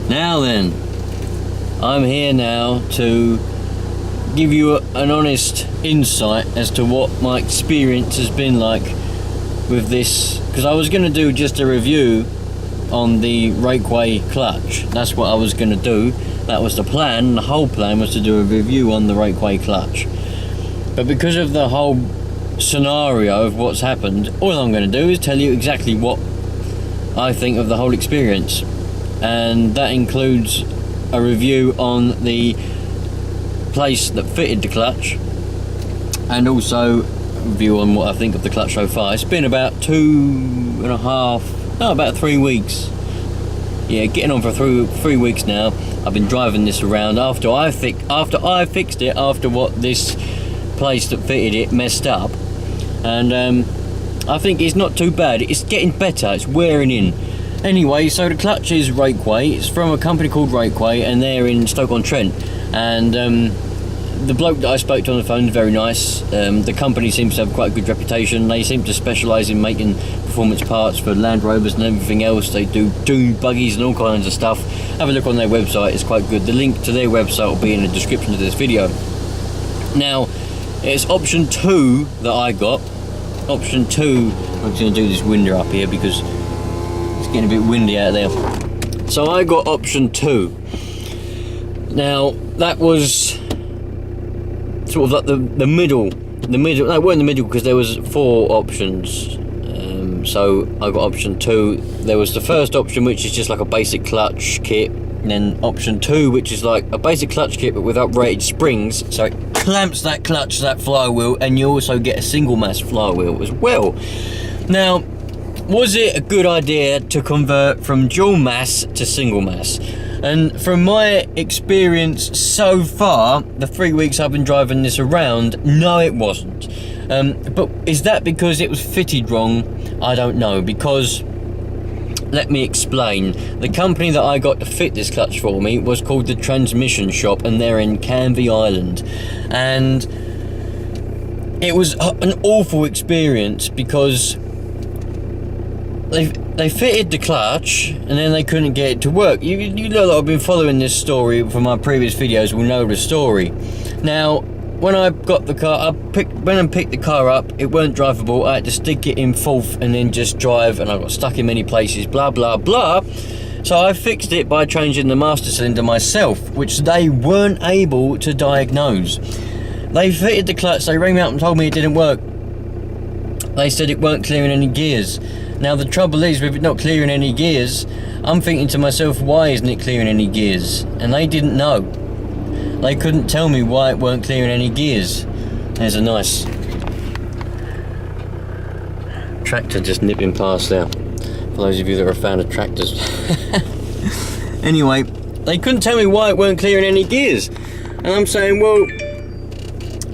Now then, I'm here now to give you an honest insight as to what my experience has been like with this, because I was going to do just a review on the RakeWay Clutch. That's what I was going to do. That was the plan. The whole plan was to do a review on the RakeWay Clutch. But because of the whole scenario of what's happened, all I'm going to do is tell you exactly what I think of the whole experience. And that includes a review on the place that fitted the clutch, and also a review on what I think of the clutch so far. It's been about about 3 weeks. Yeah, getting on for 3 weeks now. I've been driving this around after I fixed it, after what this place that fitted it messed up, and I think it's not too bad. It's getting better. It's wearing in. Anyway, so the clutch is RakeWay. It's from a company called RakeWay, and they're in Stoke-on-Trent. And the bloke that I spoke to on the phone is very nice. The company seems to have quite a good reputation. They seem to specialise in making performance parts for Land Rovers and everything else. They do dune buggies and all kinds of stuff. Have a look on their website, it's quite good. The link to their website will be in the description of this video. Now, it's option 2 that I got. Option 2, I'm just going to do this window up here because it's getting a bit windy out there. So I got option 2. Now, that was sort of like the middle. No, it weren't the middle because there was 4 options. So I got option 2. There was the first option, which is just like a basic clutch kit. And then option 2, which is like a basic clutch kit but with uprated springs, so it clamps that clutch to that flywheel, and you also get a single mass flywheel as well. Now, was it a good idea to convert from dual mass to single mass? And from my experience so far, the 3 weeks I've been driving this around, no, it wasn't. But is that because it was fitted wrong? I don't know, because let me explain. The company that I got to fit this clutch for me was called the Transmission Shop, and they're in Canvy Island. And it was an awful experience because they fitted the clutch and then they couldn't get it to work. You know that I've been following this story from my previous videos will know the story. Now, when I got the car, went and picked the car up, it weren't drivable. I had to stick it in fourth and then just drive, and I got stuck in many places, blah blah blah. So I fixed it by changing the master cylinder myself, which they weren't able to diagnose. They fitted the clutch, they rang me up and told me it didn't work. They said it weren't clearing any gears. Now the trouble is, with it not clearing any gears, I'm thinking to myself, why isn't it clearing any gears? And they didn't know. They couldn't tell me why it weren't clearing any gears. There's a nice tractor just nipping past there, for those of you that are a fan of tractors. Anyway, they couldn't tell me why it weren't clearing any gears. And I'm saying, well,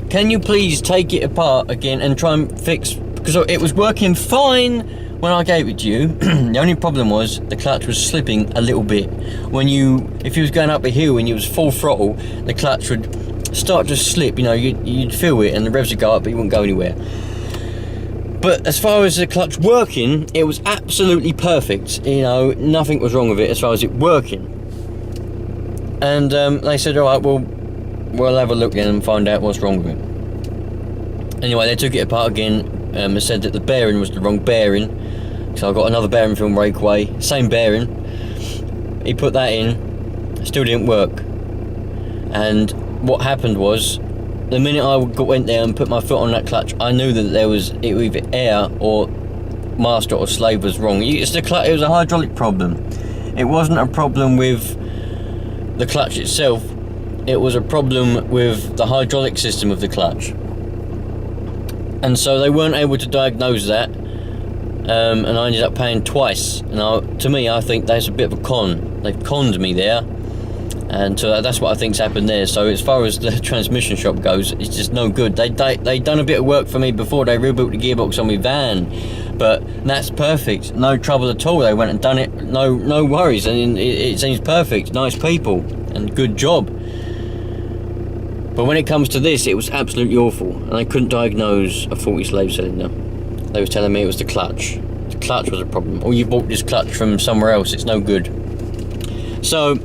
can you please take it apart again and try and fix, because it was working fine when I gave it to you. The only problem was the clutch was slipping a little bit. If you was going up a hill and you was full throttle, the clutch would start to slip. You know, you'd feel it and the revs would go up, but you wouldn't go anywhere. But as far as the clutch working, it was absolutely perfect. You know, nothing was wrong with it as far as it working. And they said, all right, well, we'll have a look in and find out what's wrong with it. Anyway, they took it apart again. They said that the bearing was the wrong bearing. So I got another bearing from RakeWay, same bearing. He put that in, still didn't work. And what happened was, the minute I went there and put my foot on that clutch, I knew that it was either air or master or slave was wrong. It was a hydraulic problem. It wasn't a problem with the clutch itself. It was a problem with the hydraulic system of the clutch. And so they weren't able to diagnose that. And I ended up paying twice. And to me, I think that's a bit of a con. They've conned me there, and that's what I think's happened there. So as far as the transmission shop goes, it's just no good. They done a bit of work for me before. They rebuilt the gearbox on my van, but that's perfect. No trouble at all. They went and done it. No worries. And it seems perfect. Nice people and good job. But when it comes to this, it was absolutely awful, and I couldn't diagnose a faulty slave cylinder. They was telling me it was the clutch. The clutch was a problem. Or you bought this clutch from somewhere else, it's no good. So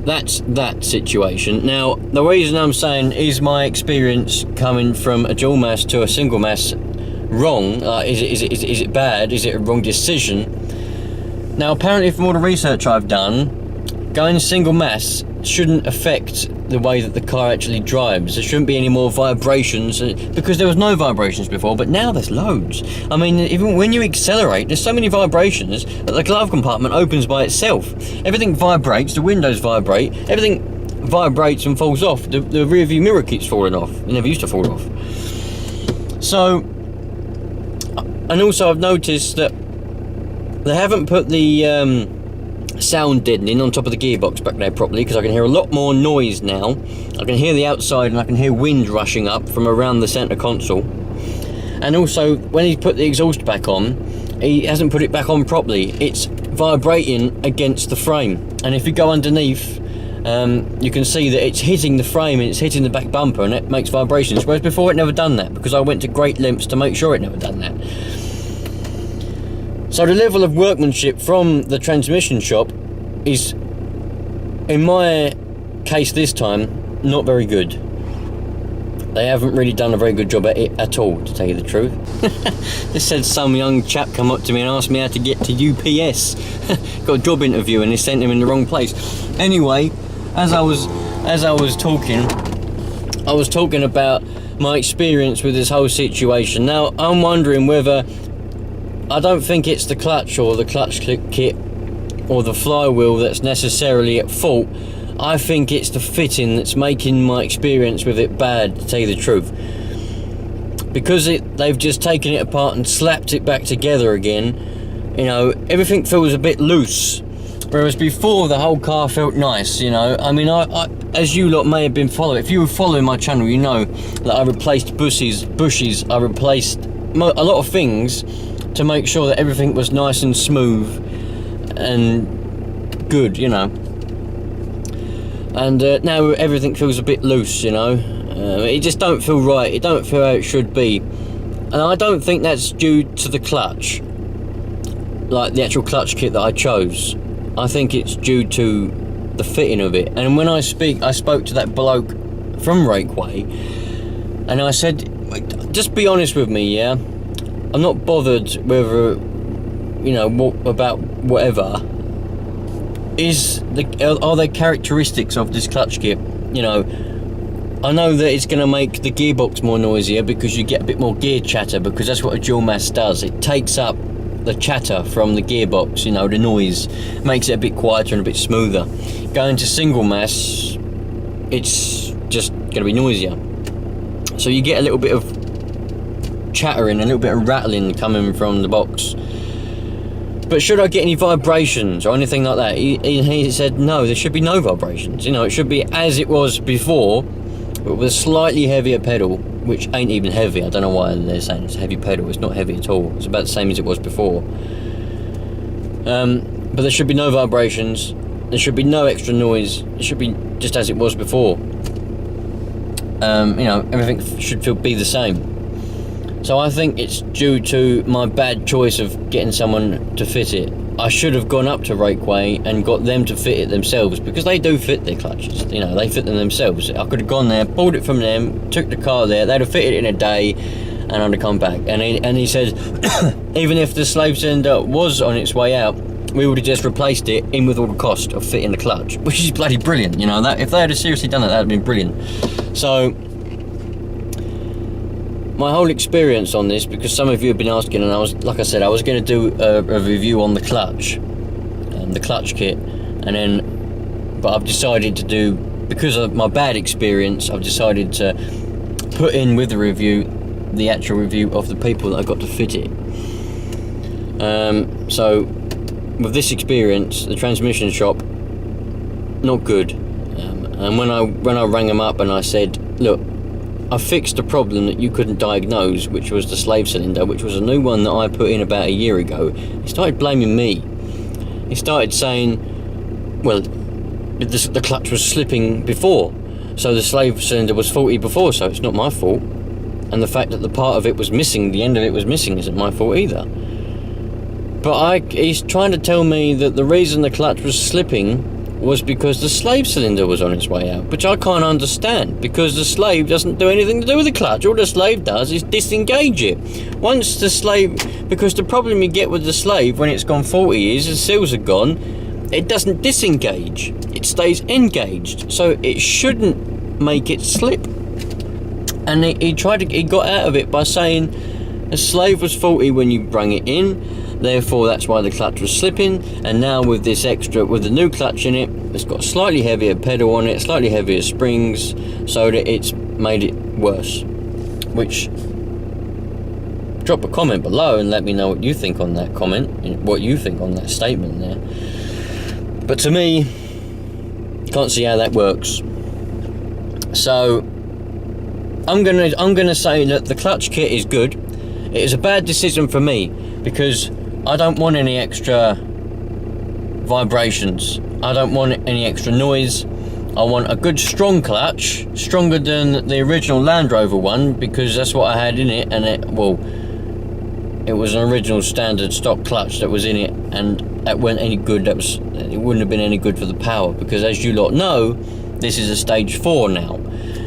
that's that situation. Now, the reason I'm saying, is my experience coming from a dual mass to a single mass wrong? Is it bad? Is it a wrong decision? Now, apparently from all the research I've done, going single mass shouldn't affect the way that the car actually drives. There shouldn't be any more vibrations, because there was no vibrations before, but now there's loads. I mean, even when you accelerate, there's so many vibrations that the glove compartment opens by itself. Everything vibrates, the windows vibrate, everything vibrates and falls off. The rear view mirror keeps falling off. It never used to fall off. So, and also I've noticed that they haven't put the sound deadening on top of the gearbox back there properly, because I can hear a lot more noise now. I can hear the outside, and I can hear wind rushing up from around the centre console. And also, when he put the exhaust back on, he hasn't put it back on properly. It's vibrating against the frame, and if you go underneath, you can see that it's hitting the frame and it's hitting the back bumper, and it makes vibrations, whereas before it never done that, because I went to great lengths to make sure it never done that. So the level of workmanship from the transmission shop is, in my case this time, not very good. They haven't really done a very good job at it at all, to tell you the truth. This said some young chap come up to me and asked me how to get to UPS. Got a job interview and they sent him in the wrong place. Anyway, as I was talking, I was talking about my experience with this whole situation. Now, I'm wondering whether, I don't think it's the clutch or the clutch kit or the flywheel that's necessarily at fault. I think it's the fitting that's making my experience with it bad, to tell you the truth. Because they've just taken it apart and slapped it back together again, you know, everything feels a bit loose. Whereas before, the whole car felt nice, you know. I mean, I as you lot may have been following, if you were following my channel, you know that I replaced bushes, I replaced a lot of things to make sure that everything was nice and smooth and good, you know. And now everything feels a bit loose, you know. It just don't feel right. It don't feel how it should be. And I don't think that's due to the clutch, like the actual clutch kit that I chose. I think it's due to the fitting of it. And when I spoke to that bloke from RakeWay, and I said, just be honest with me, yeah? I'm not bothered whether, you know, about whatever. Are there characteristics of this clutch kit? You know, I know that it's going to make the gearbox more noisier because you get a bit more gear chatter, because that's what a dual mass does. It takes up the chatter from the gearbox, you know, the noise, makes it a bit quieter and a bit smoother. Going to single mass, it's just going to be noisier. So you get a little bit of chattering, a little bit of rattling coming from the box. But should I get any vibrations or anything like that? He said no, there should be no vibrations. You know, it should be as it was before, but with a slightly heavier pedal, which ain't even heavy. I don't know why they're saying it's a heavy pedal. It's not heavy at all. It's about the same as it was before. But there should be no vibrations. There should be no extra noise. It should be just as it was before. You know, everything should be the same. So I think it's due to my bad choice of getting someone to fit it. I should have gone up to RakeWay and got them to fit it themselves, because they do fit their clutches, you know, they fit them themselves. I could have gone there, pulled it from them, took the car there, they'd have fitted it in a day, and I'd have come back. And he said, even if the slave cylinder was on its way out, we would have just replaced it in with all the cost of fitting the clutch, which is bloody brilliant, you know. That if they had seriously done that, that'd have been brilliant. So my whole experience on this, because some of you have been asking, and I was, like I said, I was going to do a review on the clutch kit, and then, but I've decided to do, because of my bad experience, I've decided to put in with the review the actual review of the people that I got to fit it. So with this experience, the transmission shop, not good. And when I rang them up and I said, look, I fixed a problem that you couldn't diagnose, which was the slave cylinder, which was a new one that I put in about a year ago. He started blaming me. He started saying, well, the clutch was slipping before, so the slave cylinder was faulty before, so it's not my fault. And the fact that the part of it was missing, the end of it was missing, isn't my fault either. But he's trying to tell me that the reason the clutch was slipping was because the slave cylinder was on its way out, which I can't understand, because the slave doesn't do anything to do with the clutch. All the slave does is disengage it. Once the slave, because the problem you get with the slave when it's gone 40 is the seals are gone, it doesn't disengage, it stays engaged, so it shouldn't make it slip. And he got out of it by saying the slave was faulty when you brung it in, therefore that's why the clutch was slipping, and now with this extra, with the new clutch in it, it's got a slightly heavier pedal on it, slightly heavier springs, so that it's made it worse. Which, drop a comment below and let me know what you think on that comment, what you think on that statement there. But to me, can't see how that works. So I'm gonna say that the clutch kit is good. It is a bad decision for me because I don't want any extra vibrations. I don't want any extra noise. I want a good strong clutch, stronger than the original Land Rover one, because that's what I had in it, and it was an original standard stock clutch that was in it, and that weren't any good. It wouldn't have been any good for the power, because as you lot know, this is a stage 4 now.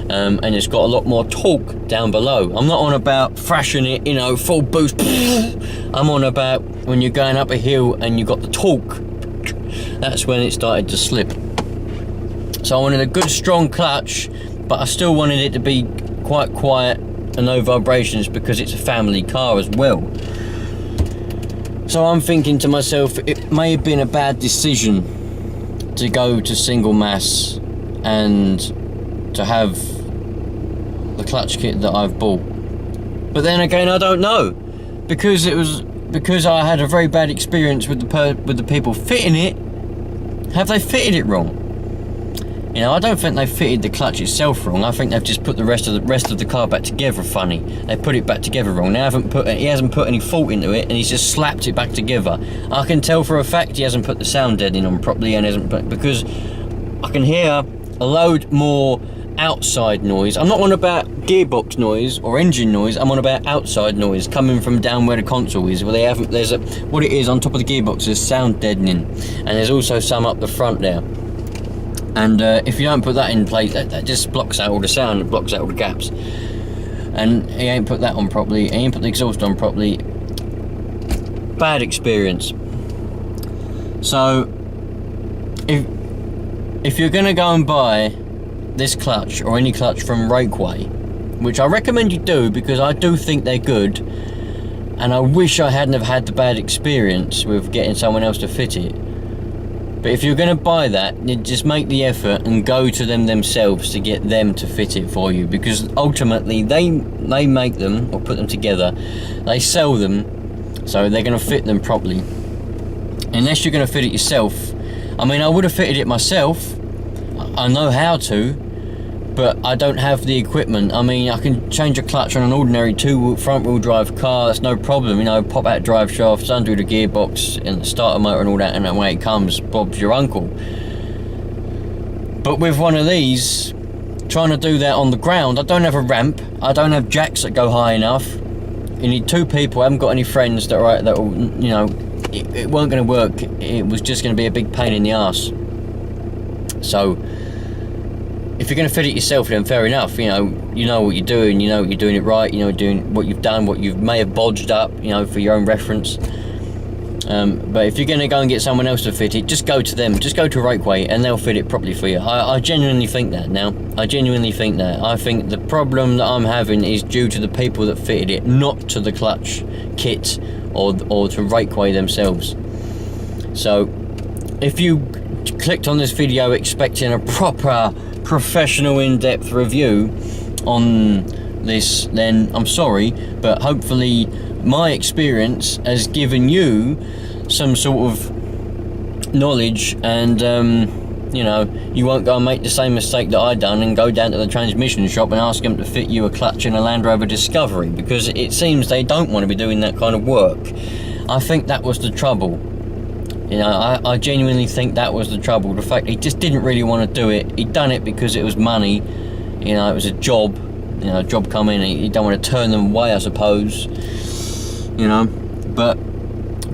And it's got a lot more torque down below. I'm not on about thrashing it, full boost. I'm on about when you're going up a hill and you got the torque. That's when it started to slip. So I wanted a good strong clutch, but I still wanted it to be quite quiet and no vibrations, because it's a family car as well. So I'm thinking to myself, it may have been a bad decision to go to single mass and to have the clutch kit that I've bought. But then again, I don't know, because I had a very bad experience with the people fitting it. Have they fitted it wrong? I don't think they fitted the clutch itself wrong. I think they've just put the rest of the car back together funny. They put it back together wrong. He hasn't put any fault into it, and he's just slapped it back together. I can tell for a fact he hasn't put the sound deadening on properly, and because I can hear a load more outside noise. I'm not on about gearbox noise or engine noise. I'm on about outside noise coming from down where the console is, where what it is on top of the gearbox is sound deadening, and there's also some up the front there. And if you don't put that in place, that just blocks out all the sound, it blocks out all the gaps. And he ain't put that on properly, he ain't put the exhaust on properly. Bad experience. So if you're gonna go and buy this clutch or any clutch from RakeWay, which I recommend you do, because I do think they're good, and I wish I hadn't have had the bad experience with getting someone else to fit it. But if you're going to buy that, you just make the effort and go to them themselves to get them to fit it for you, because ultimately they make them or put them together, they sell them, so they're going to fit them properly. Unless you're going to fit it yourself. I mean, I would have fitted it myself. I know how to, but I don't have the equipment. I mean, I can change a clutch on an ordinary front wheel drive car, that's no problem, pop out drive shafts, undo the gearbox and the starter motor and all that, and away it comes, Bob's your uncle. But with one of these, trying to do that on the ground, I don't have a ramp, I don't have jacks that go high enough. You need 2 people, I haven't got any friends that will, it weren't going to work. It was just going to be a big pain in the arse. So if you're going to fit it yourself, then fair enough. You know what you're doing. You know you're doing it right. Doing what you've done, what you may have bodged up. For your own reference. But if you're going to go and get someone else to fit it, just go to them. Just go to RakeWay, and they'll fit it properly for you. I genuinely think that now. I genuinely think that. I think the problem that I'm having is due to the people that fitted it, not to the clutch kit or to RakeWay themselves. So if you clicked on this video expecting a proper professional in-depth review on this, then I'm sorry, but hopefully my experience has given you some sort of knowledge, and you won't go and make the same mistake that I done and go down to the transmission shop and ask them to fit you a clutch in a Land Rover Discovery, because it seems they don't want to be doing that kind of work. I think that was the trouble. I genuinely think that was the trouble. The fact he just didn't really want to do it. He'd done it because it was money. It was a job. A job come in. He don't want to turn them away, I suppose. But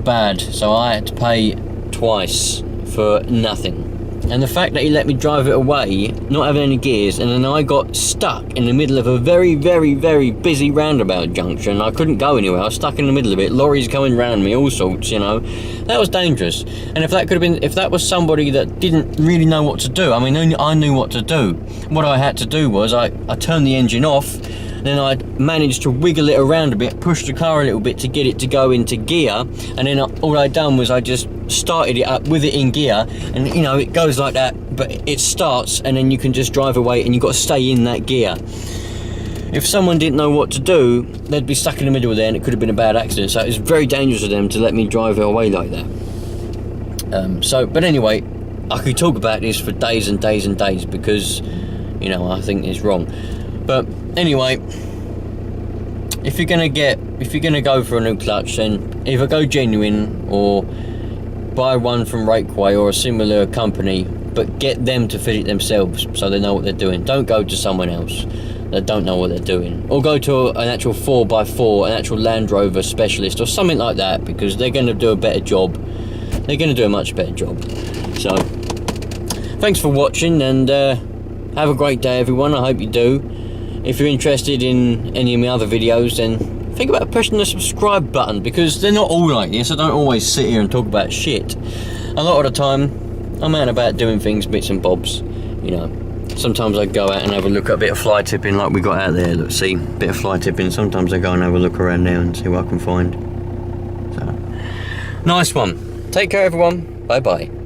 bad, so I had to pay twice for nothing. And the fact that he let me drive it away, not having any gears, and then I got stuck in the middle of a very, very, very busy roundabout junction. I couldn't go anywhere. I was stuck in the middle of it. Lorries coming round me, all sorts, you know. That was dangerous. And if that was somebody that didn't really know what to do, I mean, only I knew what to do. What I had to do was I turned the engine off, then I managed to wiggle it around a bit, push the car a little bit to get it to go into gear, and then all I'd done was I just started it up with it in gear, and you know, it goes like that, but it starts, and then you can just drive away, and you've got to stay in that gear. If someone didn't know what to do, they'd be stuck in the middle there, and it could have been a bad accident. So it was very dangerous of them to let me drive it away like that. But anyway, I could talk about this for days and days and days, because, you know, I think it's wrong. But anyway, if you're gonna go for a new clutch, then either go genuine or buy one from RakeWay or a similar company, but get them to fit it themselves so they know what they're doing. Don't go to someone else that don't know what they're doing, or go to an actual 4x4, an actual Land Rover specialist or something like that, because they're going to do a better job. They're going to do a much better job. So thanks for watching, and have a great day, everyone. I hope you do. If you're interested in any of my other videos, then think about pressing the subscribe button, because they're not all like this. I don't always sit here and talk about shit. A lot of the time, I'm out about doing things, bits and bobs, you know. Sometimes I go out and have a look at a bit of fly tipping like we got out there. Let's see, bit of fly tipping. Sometimes I go and have a look around there and see what I can find. So, nice one. Take care, everyone. Bye-bye.